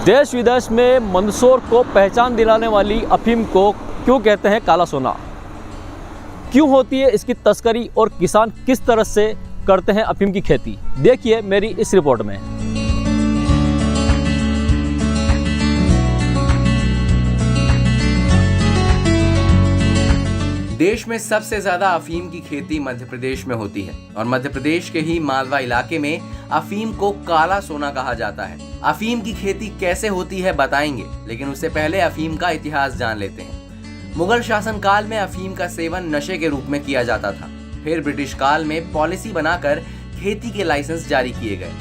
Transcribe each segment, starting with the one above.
देश विदेश में मंदसौर को पहचान दिलाने वाली अफीम को क्यों कहते हैं काला सोना, क्यों होती है इसकी तस्करी और किसान किस तरह से करते हैं अफीम की खेती, देखिए मेरी इस रिपोर्ट में। देश में सबसे ज्यादा अफीम की खेती मध्य प्रदेश में होती है और मध्य प्रदेश के ही मालवा इलाके में अफीम को काला सोना कहा जाता है। अफीम की खेती कैसे होती है बताएंगे, लेकिन उससे पहले अफीम का इतिहास जान लेते हैं। मुगल शासन काल में अफीम का सेवन नशे के रूप में किया जाता था। फिर ब्रिटिश काल में पॉलिसी बनाकर खेती के लाइसेंस जारी किए गए।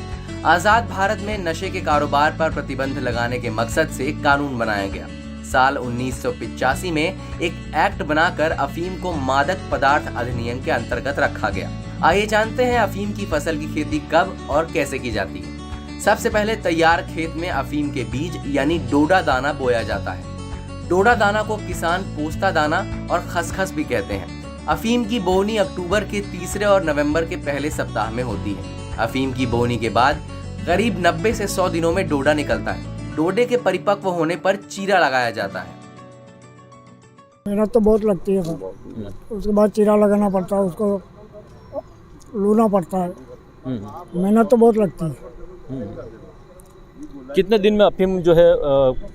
आजाद भारत में नशे के कारोबार पर प्रतिबंध लगाने के मकसद से कानून बनाया गया। साल 1985 में एक एक्ट बनाकर अफीम को मादक पदार्थ अधिनियम के अंतर्गत रखा गया। आइए जानते हैं अफीम की फसल की खेती कब और कैसे की जाती है। सबसे पहले तैयार खेत में अफीम के बीज यानी डोडा दाना बोया जाता है। डोडा दाना को किसान पोस्ता दाना और खसखस भी कहते हैं। अफीम की बोनी अक्टूबर के तीसरे और नवंबर के पहले सप्ताह में होती है। अफीम की बोनी के बाद करीब 90 से 100 दिनों में डोडा निकलता है। डोडे के परिपक्व होने पर चीरा लगाया जाता है। मेहनत तो बहुत लगती है सर। उसके बाद चीरा लगाना पड़ता है, उसको लूना पड़ता है। मेहनत तो बहुत लगती है। कितने दिन में अफीम जो है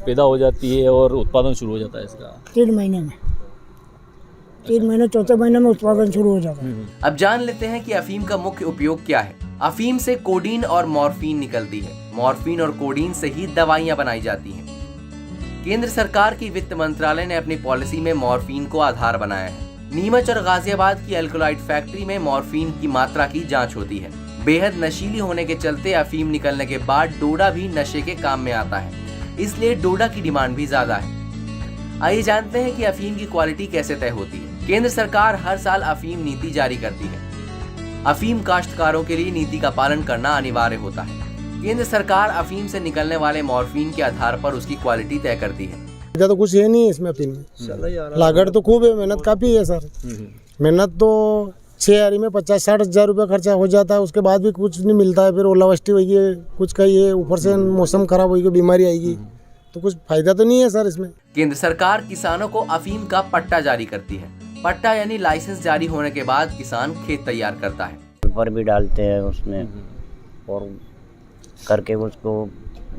पैदा हो जाती है और उत्पादन शुरू हो जाता है इसका? 3 महीने में। 3 महीने चौथे महीने में उत्पादन शुरू हो जाता है। अब जान लेते हैं कि अफीम का मुख्य उपयोग क्या है। अफीम से कोडीन और मॉर्फिन निकलती है। मॉर्फिन और कोडीन से ही दवाइयां बनाई जाती हैं। केंद्र सरकार की वित्त मंत्रालय ने अपनी पॉलिसी में मॉर्फिन को आधार बनाया है। नीमच और गाजियाबाद की अल्कोलाइड फैक्ट्री में मॉर्फिन की मात्रा की जांच होती है। बेहद नशीली होने के चलते अफीम निकलने के बाद डोडा भी नशे के काम में आता है, इसलिए डोडा की डिमांड भी ज्यादा है। आइए जानते हैं कि अफीम की क्वालिटी कैसे तय होती है। केंद्र सरकार हर साल अफीम नीति जारी करती है। अफीम काश्तकारों के लिए नीति का पालन करना अनिवार्य होता है। केंद्र सरकार अफीम से निकलने वाले मॉर्फिन के आधार पर उसकी क्वालिटी तय करती है। तो कुछ है नहीं इसमें अफीम में। लागत तो खूब है, मेहनत काफी है सर। मेहनत तो 6 आरी में 50-60 हज़ार रुपये खर्चा हो जाता है। उसके बाद भी कुछ नहीं मिलता है। फिर ओलावृष्टि होगी, कुछ कहीं है, ऊपर से मौसम खराब होगी, बीमारी आएगी, तो कुछ फायदा तो नहीं है सर इसमें। केंद्र सरकार किसानों को अफीम का पट्टा जारी करती है। पट्टा यानी लाइसेंस जारी होने के बाद किसान खेत तैयार करता है। पेपर भी डालते हैं उसमें और करके उसको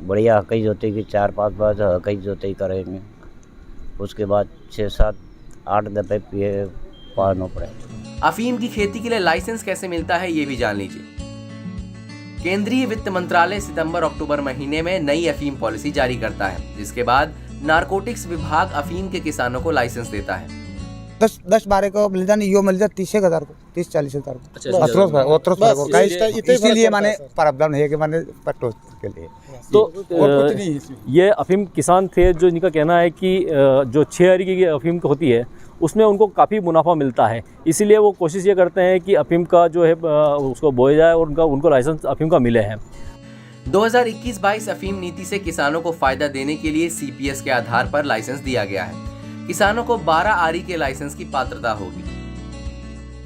बढ़िया हकई जोताई की 4-5 बार हकई जोताई करेंगे। उसके बाद 6-7-8 दफे पालना पड़ेगा। अफीम की खेती के लिए लाइसेंस कैसे मिलता है ये भी जान लीजिए। केंद्रीय वित्त मंत्रालय सितंबर-अक्टूबर महीने में नई अफीम पॉलिसी जारी करता है, जिसके बाद नारकोटिक्स विभाग अफीम के किसानों को लाइसेंस देता है। 10-12 को मिल जाने यो मिल जाए 30,000 को, 30-40 हज़ार को। इसीलिए मैंने प्रावधान है कि मैंने पट्टों के लिए। तो ये अफीम किसान थे जो इनका कहना है कि जो 6 आरी की अफीम होती है उसमें उनको काफ़ी मुनाफा मिलता है, इसीलिए वो कोशिश ये करते हैं कि अफीम का जो है उसको बोया जाए और उनको लाइसेंस अफीम का मिले हैं। 2021-22 अफीम नीति से किसानों को फायदा देने के लिए CPS के आधार पर लाइसेंस दिया गया है। किसानों को 12 आरी के लाइसेंस की पात्रता होगी।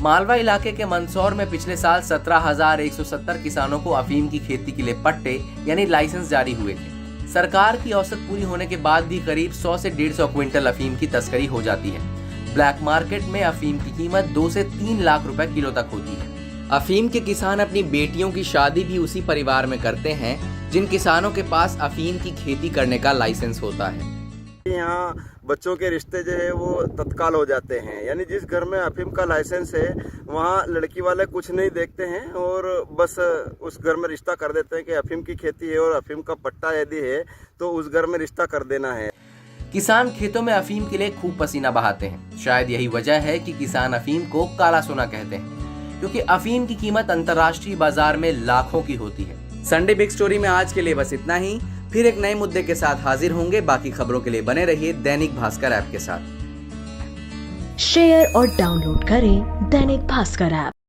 मालवा इलाके के मंदसौर में पिछले साल 17,170 किसानों को अफीम की खेती के लिए पट्टे यानी लाइसेंस जारी हुए थे। सरकार की औसत पूरी होने के बाद भी करीब 100 से 150 क्विंटल अफीम की तस्करी हो जाती है। ब्लैक मार्केट में अफीम की कीमत 2 से 3 लाख रुपए किलो तक होती है। अफीम के किसान अपनी बेटियों की शादी भी उसी परिवार में करते हैं जिन किसानों के पास अफीम की खेती करने का लाइसेंस होता है। यहाँ बच्चों के रिश्ते जो है वो तत्काल हो जाते हैं, यानी जिस घर में अफीम का लाइसेंस है वहाँ लड़की वाले कुछ नहीं देखते हैं और बस उस घर में रिश्ता कर देते हैं कि अफीम की खेती है और अफीम का पट्टा यदि है तो उस घर में रिश्ता कर देना है। किसान खेतों में अफीम के लिए खूब पसीना बहाते हैं। शायद यही वजह है कि किसान अफीम को काला सोना कहते हैं, क्योंकि अफीम की कीमत अंतर्राष्ट्रीय बाजार में लाखों की होती है। संडे बिग स्टोरी में आज के लिए बस इतना ही। फिर एक नए मुद्दे के साथ हाजिर होंगे। बाकी खबरों के लिए बने रहिए दैनिक भास्कर ऐप के साथ। शेयर और डाउनलोड करें दैनिक भास्कर ऐप।